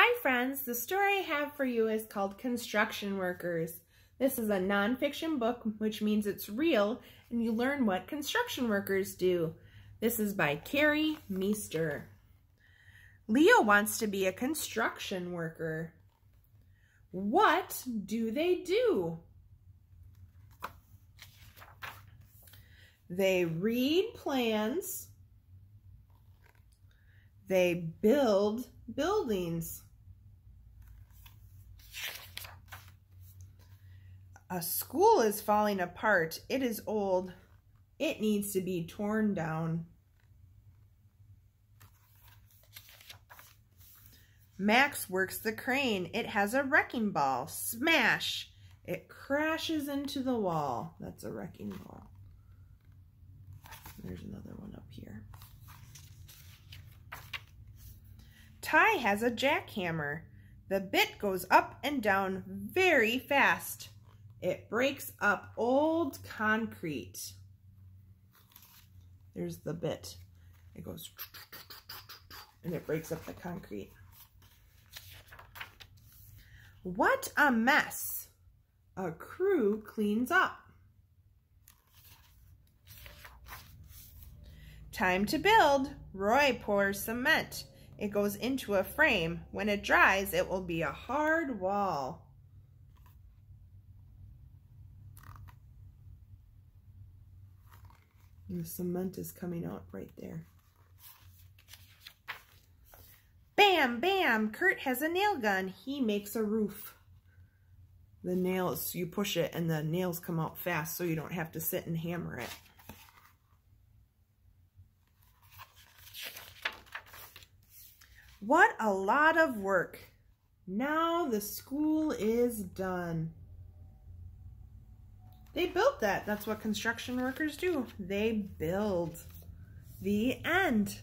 Hi friends, the story I have for you is called Construction Workers. This is a nonfiction book, which means it's real and you learn what construction workers do. This is by Carrie Meester. Leo wants to be a construction worker. What do they do? They read plans. They build buildings. A school is falling apart. It is old. It needs to be torn down. Max works the crane. It has a wrecking ball. Smash! It crashes into the wall. That's a wrecking ball. There's another one up here. Ty has a jackhammer. The bit goes up and down very fast. It breaks up old concrete. There's the bit. It goes and it breaks up the concrete. What a mess! A crew cleans up. Time to build. Roy pours cement. It goes into a frame. When it dries, it will be a hard wall. And the cement is coming out right there. Bam, bam! Kurt has a nail gun. He makes a roof. The nails, you push it and the nails come out fast so you don't have to sit and hammer it. What a lot of work. Now the school is done. They built that. That's what construction workers do. They build. The end.